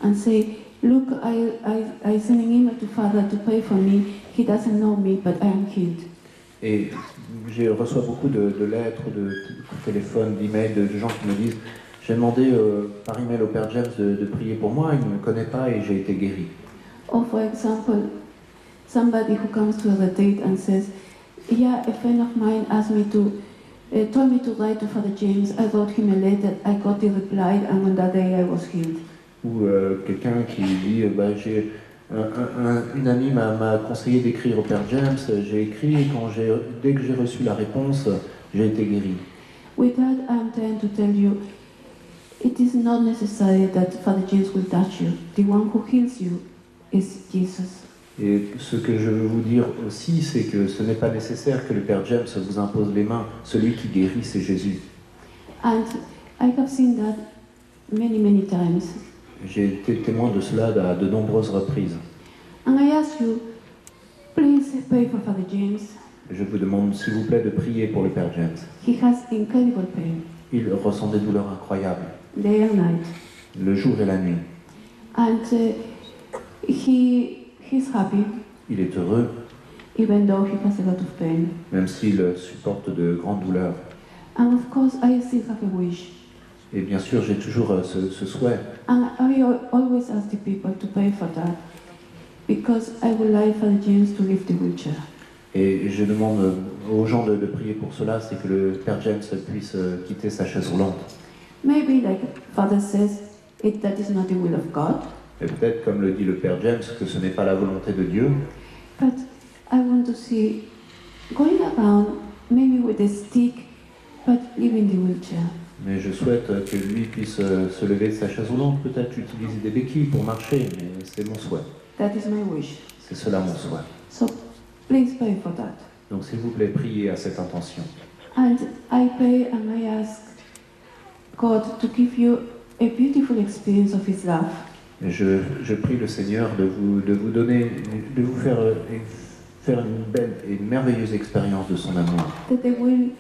and say, look, I send an email to Father to pray for me. He doesn't know me, but I am healed. Et je reçois beaucoup de lettres, de téléphones, d'emails, de gens qui me disent j'ai demandé par email au Père James de prier pour moi, il ne me connaît pas et j'ai été guéri. Or for example, somebody who comes to a retreat and says, yeah, a friend of mine asked me told me to write to Father James. I wrote him a letter, I got the reply, and on that day I was healed. Ou quelqu'un qui dit une amie m'a conseillé d'écrire au Père James, j'ai écrit et dès que j'ai reçu la réponse, j'ai été guéri. With that, I'm trying to tell you, it is not necessary that Father James will touch you. The one who heals you is Jesus. Et ce que je veux vous dire aussi, c'est que ce n'est pas nécessaire que le Père James vous impose les mains. Celui qui guérit, c'est Jésus. And I have seen that many, many times. J'ai été témoin de cela à de nombreuses reprises. And I ask you, please pray for Father James. Je vous demande, s'il vous plaît, de prier pour le Père James. He has incredible pain, Il ressent des douleurs incroyables, day and night. le jour et la nuit. And he's happy, Il est heureux, even though he has a lot of pain. même s'il supporte de grandes douleurs. And of course, I still have a wish. Et bien sûr, j'ai toujours ce souhait. And I always ask the people to pray for that, because I would like Father James to leave the wheelchair. Et je demande aux gens de prier pour cela, c'est que le Père James puisse quitter sa chaise roulante. Maybe, like Father says, that is not the will of God. Et peut-être, comme le dit le Père James, que ce n'est pas la volonté de Dieu. But I want to see going around, maybe with a stick, but leaving the wheelchair. Mais je souhaite que lui puisse se lever de sa chaise roulante, peut-être utiliser des béquilles pour marcher, mais c'est mon souhait. That is my wish. C'est cela mon souhait. So please pray for that. Donc s'il vous plaît, priez à cette intention. And I pray and I ask God to give you a beautiful experience of His love. Et je prie le Seigneur de vous donner, de vous faire une belle et une merveilleuse expérience de son amour. That they will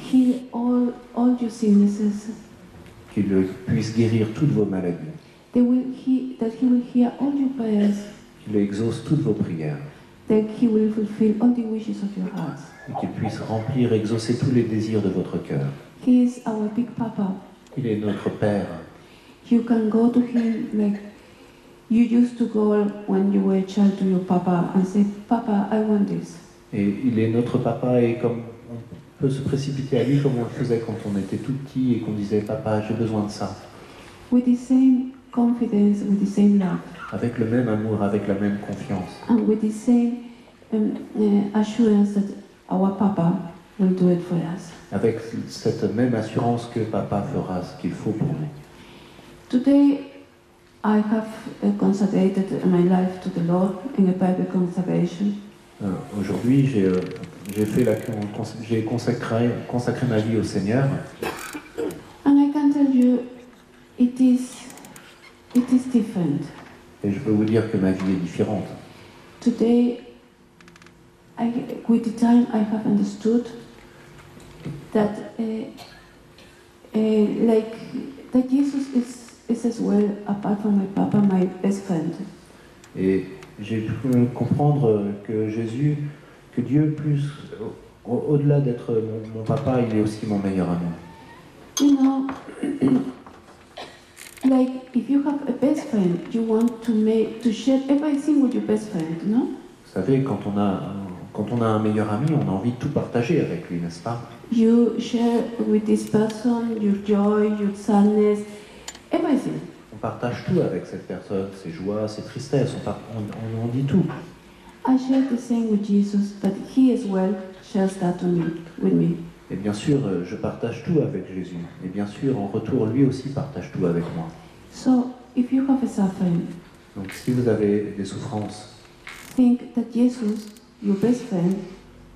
heal all your sicknesses. Qu'il puisse guérir toutes vos maladies. That He will hear all your prayers. Qu'il exauce toutes vos prières. That He will fulfill all the wishes of your hearts. Et qu'il puisse remplir, exaucer tous les désirs de votre cœur. He is our big Papa. Il est notre Père. You can go to Him like you used to go when you were a child to your Papa and say, Papa, I want this. Et il est notre Papa, et comme on peut se précipiter à lui comme on le faisait quand on était tout petit et qu'on disait, Papa, j'ai besoin de ça. With the same confidence, with the same love. Avec le même amour, avec la même confiance. And with the same assurance that our Papa will do it for us. Avec cette même assurance que Papa fera ce qu'il faut pour nous. Today, I have consecrated my life to the Lord in a private consecration. Aujourd'hui, j'ai consacré ma vie au Seigneur. And I can tell you, it is different. Et je peux vous dire que ma vie est différente. Today, with the time, I have understood that that Jesus is as well, apart from my Papa, my best friend. Et j'ai pu comprendre que Dieu, plus au-delà d'être mon papa, il est aussi mon meilleur ami. You know, like if you have a best friend, you want to share everything with your best friend, no? Vous savez, quand on a un meilleur ami, on a envie de tout partager avec lui, n'est-ce pas? You share with this person your joy, your sadness, everything. On partage tout avec cette personne, ses joies, ses tristesses, on dit tout. I share the same with Jesus, but He as well shares that with me. Et bien sûr, je partage tout avec Jésus. Et bien sûr, en retour, lui aussi partage tout avec moi. So, if you have a suffering, donc si vous avez des souffrances, think that Jesus, your best friend,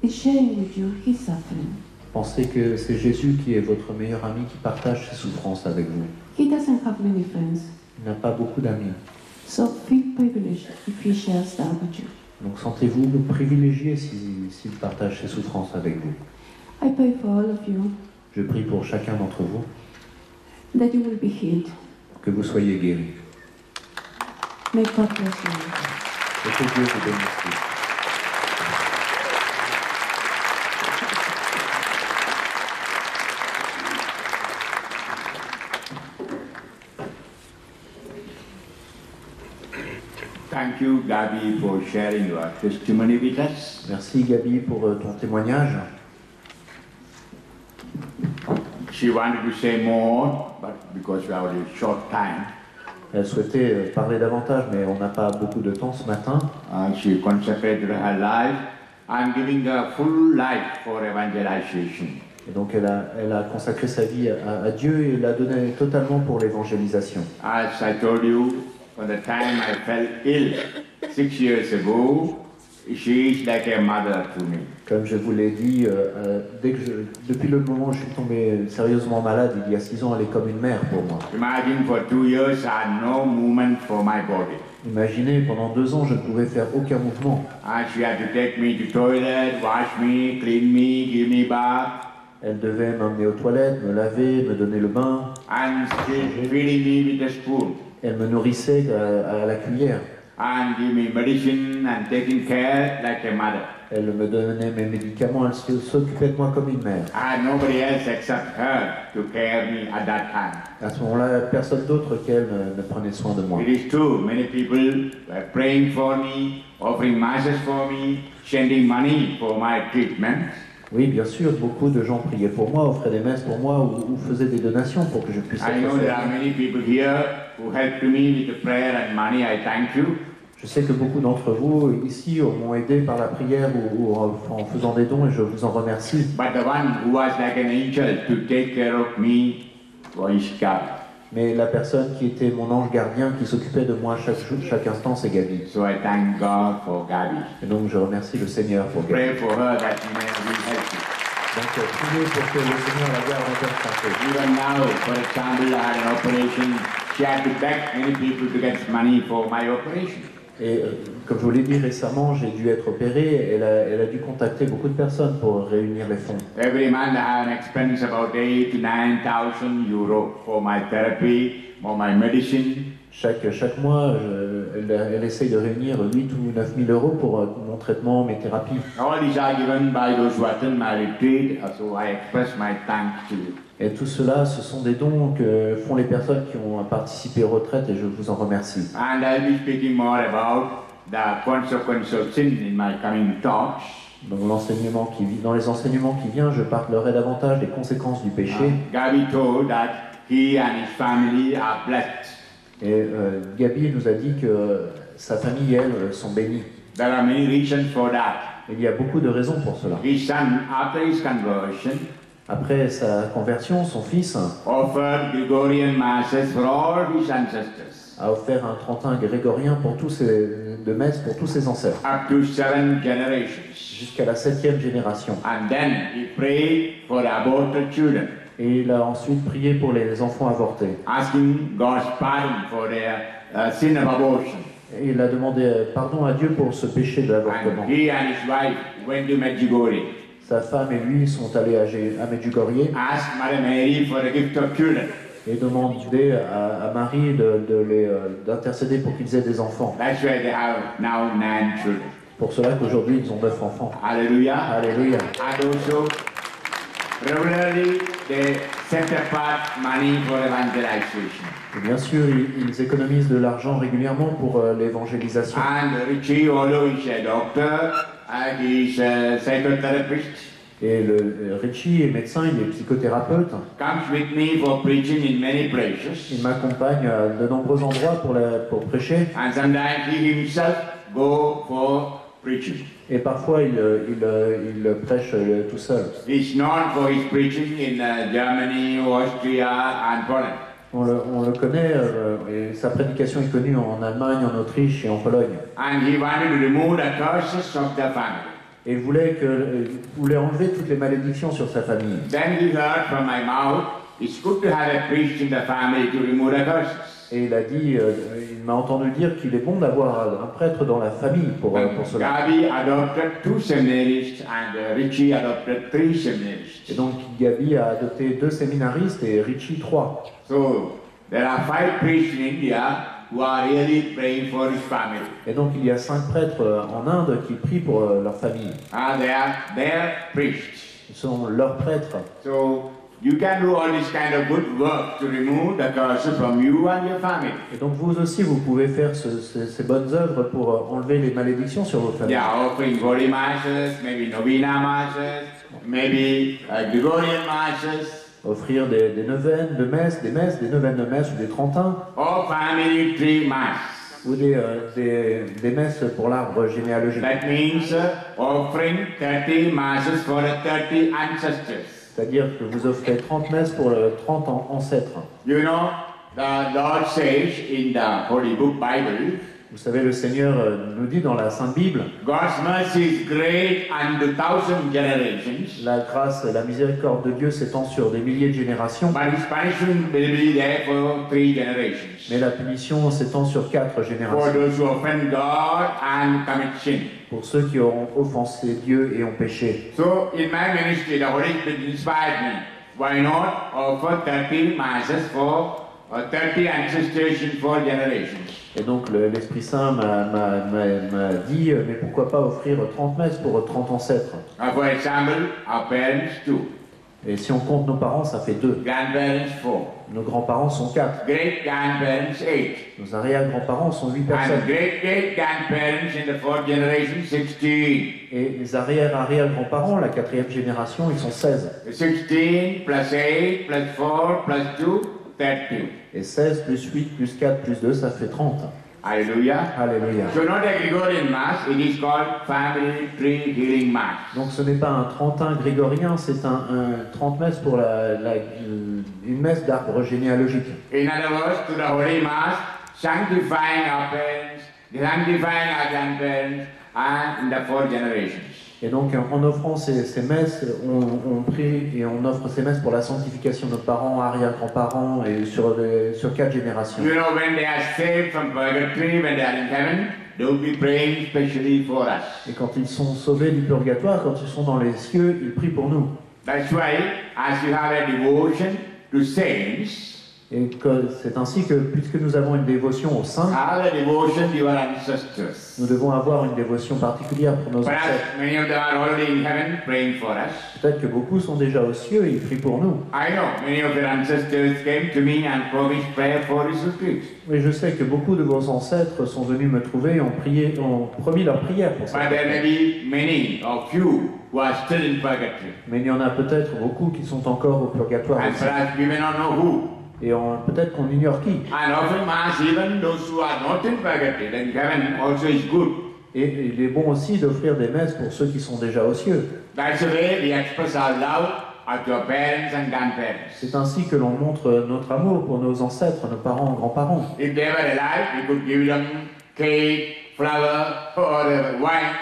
is sharing with you his suffering. Pensez que c'est Jésus qui est votre meilleur ami, qui partage ses souffrances avec vous. He doesn't have many friends. Il n'a pas beaucoup d'amis. So feel privileged if he shares that with you. Donc sentez-vous privilégié s'il partage ses souffrances avec vous. I pray for all of you Je prie pour chacun d'entre vous that you will be healed. que vous soyez guéris. May God bless you. Et que Dieu vous bénisse. Thank you, Gabi, for sharing your testimony with us. Merci Gabi pour ton témoignage. She wanted to say more, but because we have only short time, Elle souhaitait parler davantage, mais on n'a pas beaucoup de temps ce matin. she consecrated her life. I'm giving her full life for evangelization. Et donc elle a consacré sa vie à Dieu et l'a donné totalement pour l'évangélisation. As I told you, from the time I fell ill 6 years ago, she is like a mother to me. Comme je vous l'ai dit, depuis le moment où je suis tombé sérieusement malade, il y a 6 ans, elle est comme une mère pour moi. Imagine for 2 years I had no movement for my body. Imaginez, pendant 2 ans, je ne pouvais faire aucun mouvement. She had to take me to toilet, wash me, clean me, give me bath, Elle devait m'emmener aux toilettes, me laver, me donner le bain. and still feeding me with a spoon, Elle me nourrissait à la cuillère. and give me medicine and taking care like a mother. Elle me donnait mes médicaments, elle s'occupait de moi comme une mère. I had nobody else except her to care me at that time. À ce moment-là, personne d'autre qu'elle ne prenait soin de moi. It is true, many people were praying for me, offering masses for me, sending money for my treatment. Oui, bien sûr, beaucoup de gens priaient pour moi, offraient des messes pour moi ou faisaient des donations pour que je puisse I know être there are soigné. many people here who helped me with the prayer and money. I thank you. Je sais que beaucoup d'entre vous ici m'ont aidé par la prière ou en faisant des dons et je vous en remercie. But the one who was like an angel to take care of me was Gabi. Mais la personne qui était mon ange gardien, qui s'occupait de moi chaque instant, c'est Gabi. So I thank God for Gabi. Et donc je remercie le Seigneur pour Gabi. Pray for her that He may be healthy. Donc priez pour que le Seigneur la garde en bonne santé. Even now, for example, I had an operation. She had to beg many people to get money for my operation. Et comme je vous l'ai dit récemment, j'ai dû être opéré. Elle a dû contacter beaucoup de personnes pour réunir les fonds. Every month I have an expense about 8,000 to 9,000 euros for my therapy, for my medicine. Chaque mois, elle essaye de réunir 8 ou 9 000 euros pour mon traitement, mes thérapies. All these are given by those who attend my retreat, so I express my thanks to you. Et tout cela, ce sont des dons que font les personnes qui ont participé aux retraites et je vous en remercie. And I'll be speaking more about the consequence of sin in my coming talks. Donc dans les enseignements qui viennent, je parlerai davantage des conséquences du péché. Gabi told that he and his family are blessed. Et Gabi nous a dit que sa famille et elle sont bénies. There are many reasons for that. Il y a beaucoup de raisons pour cela. His son, after his conversion, Après sa conversion, son fils offered Gregorian masses for all his ancestors, a offert un 31 grégorien de messe pour tous ses ancêtres, up to 7 generations. jusqu'à la 7e génération. And then he prayed for aborted children, Et il a ensuite prié pour les enfants avortés. asking God's pardon for their sin of abortion. Et il a demandé pardon à Dieu pour ce péché de l'avortement. And he and his wife went to Medjugorje, Sa femme et lui sont allés à Medjugorje asked Mother Mary for a gift of children. et demandé à Marie d'intercéder pour qu'ils aient des enfants. That's why they have now 9 children. Pour cela qu'aujourd'hui ils ont 9 enfants. Hallelujah. Alléluia. And also, regularly they set apart money for evangelization. Et bien sûr, ils économisent de l'argent régulièrement pour l'évangélisation. And Richie, although he's a doctor, he's a psychotherapist, Et Richie est médecin, il est psychothérapeute. comes with me for preaching in many places. Il m'accompagne à de nombreux endroits pour prêcher. And sometimes he himself go for preaching. Et parfois, il prêche tout seul. He's known for his preaching in Germany, Austria, and Poland. On le connaît, et sa prédication est connue en Allemagne, en Autriche et en Pologne. And he wanted to remove the curses of the family. Et il voulait enlever toutes les malédictions sur sa famille. Then he heard from my mouth, it's good to have a priest in the family to remove the curses. Et il a dit, il m'a entendu dire qu'il est bon d'avoir un prêtre dans la famille pour cela. Gabi adopted 2 seminarists and Richie adopted 3 seminarists. Et donc Gabi a adopté 2 séminaristes et Richie 3. So there are 5 priests in India who are really praying for his family. Et donc il y a 5 prêtres en Inde qui prient pour leur famille. They are their priests. Ce sont leurs prêtres. So you can do all this kind of good work to remove the curse from you and your family. Et donc vous aussi, vous pouvez faire ces bonnes œuvres pour enlever les malédictions sur vos familles. Yeah, offering Gaudi masses, maybe Novena masses, maybe Gregorian masses. Offrir des neuvaines de messe, des neuvaines de messe ou des trentains. Or family tree mass. Ou des messes pour l'arbre généalogique. That means offering 30 masses for the 30 ancestors. C'est-à-dire que vous offrez 30 messes pour 30 ancêtres. You know, the Lord says in the Holy Book Bible, vous savez, le Seigneur nous dit dans la Sainte Bible, God's mercy is great unto 1,000 generations. La grâce, la miséricorde de Dieu s'étend sur des milliers de générations. But his punishment will be there for 3 generations. Mais la punition s'étend sur 4 For générations. those who offend God and commit sin. Pour ceux qui ont offensé Dieu et ont péché. So in my ministry, the Holy Spirit inspired me. Why not offer 30 masses for 30 ancestors in 4 generations? Et donc l'Esprit Saint m'a dit, mais pourquoi pas offrir 30 messes pour 30 ancêtres. For example, our parents 2. Et si on compte nos parents, ça fait 2. Grandparents 4. Nos grands-parents sont 4. Great grandparents 8. Nos arrière-grands-parents sont 8 And personnes. great grandparents in the 4th generation 16. Et les arrière-arrière-grands-parents, la 4e génération, ils sont 16. 16 plus 8 plus 4 plus 2, 30. Et 16 plus 8 plus 4 plus 2, ça fait 30. Hallelujah. Alléluia. So not a Gregorian mass, it is called family tree healing mass. Donc ce n'est pas un 31 grégorien, c'est un 30 messes pour une messe d'arbre généalogique. In other words, to the Holy Mass, sanctifying our parents, sanctifying our grandparents, and in the 4 generations. Et donc en offrant ces messes, on prie et on offre ces messes pour la sanctification de nos parents, arrière-grands-parents et sur 4 générations. You know, when they are saved from purgatory, when they are in heaven, they will be praying especially for us. Et quand ils sont sauvés du purgatoire, quand ils sont dans les cieux, ils prient pour nous. That's why, as you have a devotion to saints, Et c'est ainsi que, puisque nous avons une dévotion aux saints, have a devotion to your ancestors. nous devons avoir une dévotion particulière pour nos ancêtres. Perhaps many of them are already in heaven praying for us. Peut-être que beaucoup sont déjà aux cieux et ils prient pour nous. I know many of your ancestors came to me and promised prayer for his retreat. Mais je sais que beaucoup de vos ancêtres sont venus me trouver et ont promis leur prière pour ça. But there may be many or few who are still in purgatory. Mais il y en a peut-être beaucoup qui sont encore au purgatoire And aussi. perhaps we may not know who. Et peut-être qu'on ignore qui. And often mass, even those who are not in purgatory, then heaven also is good. Et il est bon aussi d'offrir des messes pour ceux qui sont déjà aux cieux. That's the way we express our love at your parents and grandparents. C'est ainsi que l'on montre notre amour pour nos ancêtres, nos parents, grands-parents. If they were alive, we could give them cake, flower, or wine.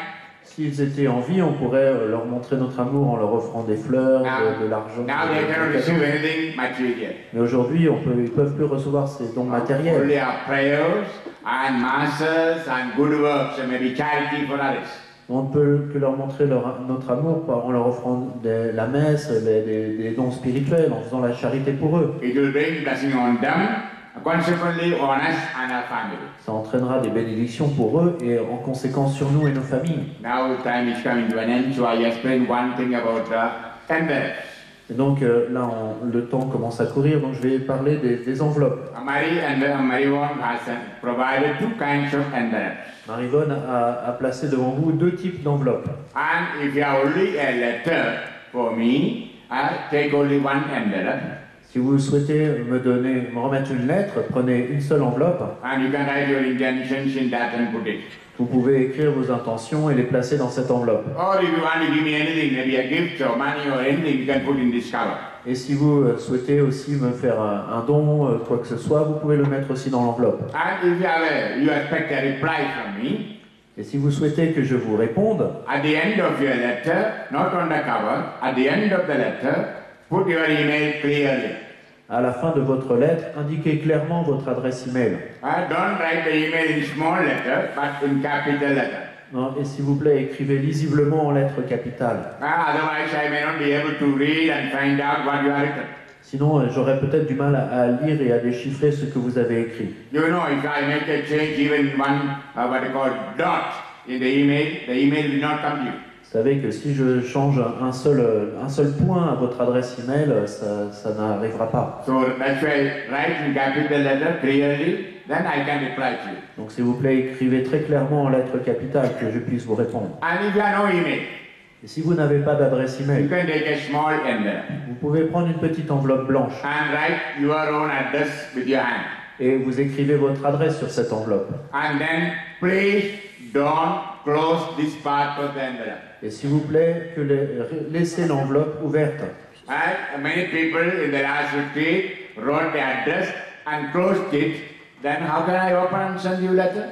S'ils étaient en vie, on pourrait leur montrer notre amour en leur offrant des fleurs, de l'argent. Now they cannot des receive cadeaux. anything material. Mais aujourd'hui, ils ne peuvent plus recevoir ces dons matériels. Only our prayers and masses and good works and maybe charity for others. On ne peut que leur montrer notre amour en leur offrant la messe, des dons spirituels, en faisant la charité pour eux. It will bring blessing on them, consequently on us and our family. Ça entraînera des bénédictions pour eux et en conséquence sur nous et nos familles. Now time is coming to an end, so I explain one thing about envelopes. Et donc là, le temps commence à courir, donc je vais parler des enveloppes. Marivon has provided 2 kinds of envelopes. Marivonne a placé devant vous 2 types d'enveloppes. And if you have only a letter for me, take only 1 envelope. Si vous souhaitez me remettre une lettre, prenez une seule enveloppe. And you can write your intentions in that and put it. Vous pouvez écrire vos intentions et les placer dans cette enveloppe. Or if you want to give me anything, maybe a gift or money or anything, you can put in this cover. Et si vous souhaitez aussi me faire un don, quoi que ce soit, vous pouvez le mettre aussi dans l'enveloppe. And if you expect a reply from me, Et si vous souhaitez que je vous réponde, at the end of your letter, not on the cover, at the end of the letter, put your email clearly. À la fin de votre lettre, indiquez clairement votre adresse email. Don't write the email in small letter, but in capital letter. Non, et s'il vous plaît, écrivez lisiblement en lettres capitales. Otherwise, I may not be able to read and find out what you have written. Sinon, j'aurais peut-être du mal à lire et à déchiffrer ce que vous avez écrit. You know, if I make a change, even one, what you call dot in the email will not come to you. Vous savez que si je change un seul point à votre adresse email, ça n'arrivera pas. So that's why write in capital letter clearly, then I can reply to you. Donc s'il vous plaît, écrivez très clairement en lettres capitales que je puisse vous répondre. And if you have no email, Et si vous n'avez pas d'adresse you email, can take a small envelope vous pouvez prendre une petite enveloppe blanche and write your own address with your hand. et vous écrivez votre adresse sur cette enveloppe. And then please don't close this part of the envelope. Et s'il vous plaît, laissez l'enveloppe ouverte. Many people in the last retreat wrote the address and closed it. Then how can I open and send you letter?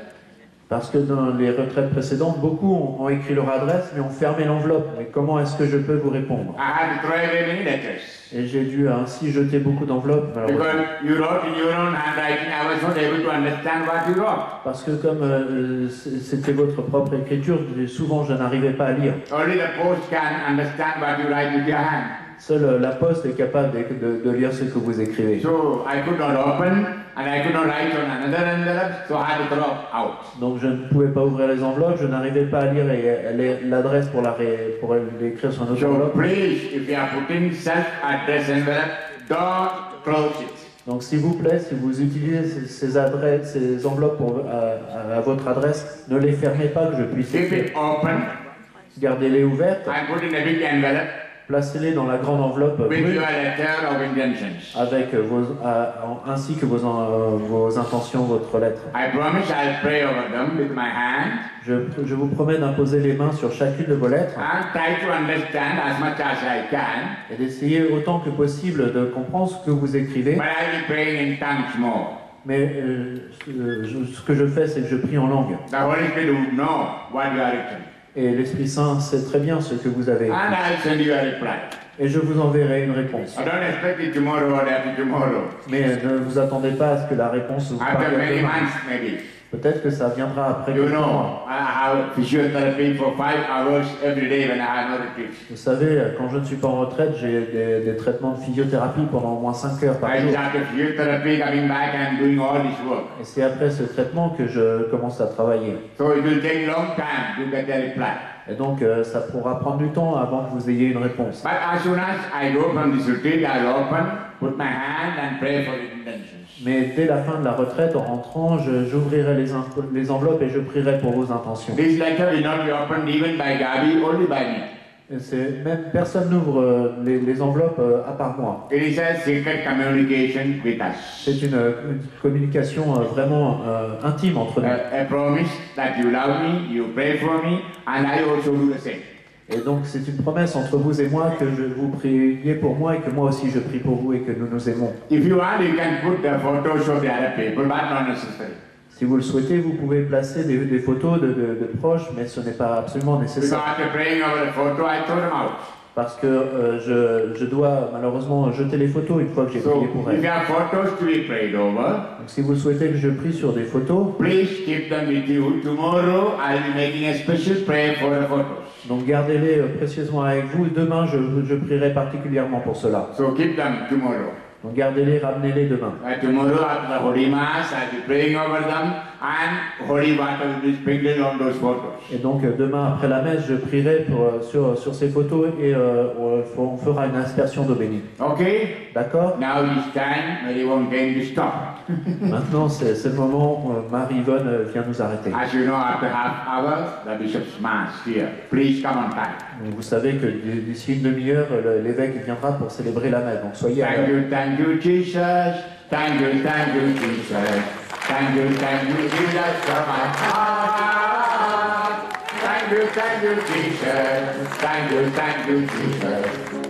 Parce que dans les retraites précédentes, beaucoup ont écrit leur adresse, mais ont fermé l'enveloppe. Mais comment est-ce que je peux vous répondre? I had to throw away many letters. Et j'ai dû ainsi jeter beaucoup d'enveloppes, malheureusement. Because you wrote in your own handwriting, I was not able to understand what you wrote. Parce que comme c'était votre propre écriture, souvent je n'arrivais pas à lire. Only the post can understand what you write with your hand. Seule la poste est capable de lire ce que vous écrivez. So I could not open and I could not write on another envelope, so I had to throw out. Donc je ne pouvais pas ouvrir les enveloppes, je n'arrivais pas à lire l'adresse pour l'écrire sur notre So enveloppe. please, if you are putting self-address envelope, don't close it. Donc s'il vous plaît, si vous utilisez ces enveloppes à votre adresse, ne les fermez pas, que je puisse Keep écrire. it open Gardez-les ouvertes, and put in a big envelope placez-les dans la grande enveloppe with brune your letter of intentions. avec ainsi que vos intentions, votre lettre. I promise I'll pray over them with my hand Je vous promets d'imposer les mains sur chacune de vos lettres and try to understand as much as I can, et d'essayer autant que possible de comprendre ce que vous écrivez. but I'll be praying in tongues more. Mais ce que je fais, c'est que je prie en langue. The Holy Spirit will know what you have written. Et l'Esprit Saint sait très bien ce que vous avez écrit. And I'll send you a reply. Et je vous enverrai une réponse. I don't expect it tomorrow or after tomorrow. Mais ne vous attendez pas à ce que la réponse vous After parvienne many demain. months maybe. Peut-être que ça viendra après You quelques know, mois. I have physiotherapy for 5 hours every day when I have no retreat. Vous savez, quand je ne suis pas en retraite, j'ai des traitements de physiothérapie pendant au moins 5 heures par Right jour. after physiotherapy, coming back and doing all this work. Et c'est après ce traitement que je commence à travailler. So it will take long time to get a reply. Et donc, ça pourra prendre du temps avant que vous ayez une réponse. But as soon as I go from this retreat, I'll open, put my hand and pray for the intentions. Mais dès la fin de la retraite, en rentrant, j'ouvrirai les enveloppes et je prierai pour vos intentions. This letter will not be opened even by Gabi, only by me. Et même personne n'ouvre les enveloppes à part moi. It is a secret communication with us. C'est une communication vraiment intime entre nous. A promise that you love me, you pray for me, and I also do the same. Et donc c'est une promesse entre vous et moi que vous priez pour moi et que moi aussi je prie pour vous et que nous nous aimons. If you want, you can put the photos of the other people, but not necessary. Si vous le souhaitez, vous pouvez placer des photos de proches, mais ce n'est pas absolument Because nécessaire. after praying over the photo, I throw them out. Parce que je dois malheureusement jeter les photos une fois que j'ai So, prié pour if elles. you have photos to be prayed over, Donc si vous souhaitez que je prie sur des photos, please keep them with you. Tomorrow, I'll be making a special prayer for the photos. donc gardez-les précieusement avec vous. Demain, je prierai particulièrement pour cela. So keep them tomorrow. Donc gardez-les, ramenez-les demain. Tomorrow after the Holy Mass, I'll be praying over them and holy water will be sprinkled on those photos. Et donc demain après la messe, je prierai sur ces photos et on fera une aspersion d'eau bénie. Okay? D'accord? Now it's time, Mary won't going to stop. Maintenant, c'est le moment où Marie-Yvonne vient nous arrêter. As you know, after half hour, the bishop's mass here. Please come on time. Donc, vous savez que d'ici une demi-heure, l'évêque viendra pour célébrer la messe. Donc soyez à l'heure. Thank you, Jesus. Thank you, Jesus. Thank you, Jesus, for my heart. Thank you, Jesus. Thank you, Jesus.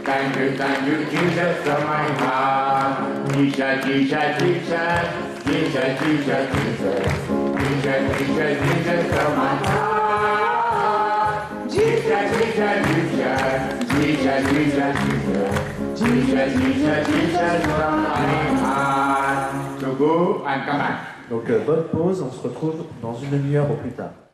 Thank you, Jesus, for my heart. Jesus, Jesus, Jesus. Jesus, Jesus, Jesus. Jesus, Jesus, Jesus, for my heart. Jesus, Jesus, Jesus. Jesus, Jesus, Jesus. Jesus, Jesus, Jesus from my heart. So go and come back. Donc bonne pause, on se retrouve dans une demi-heure au plus tard.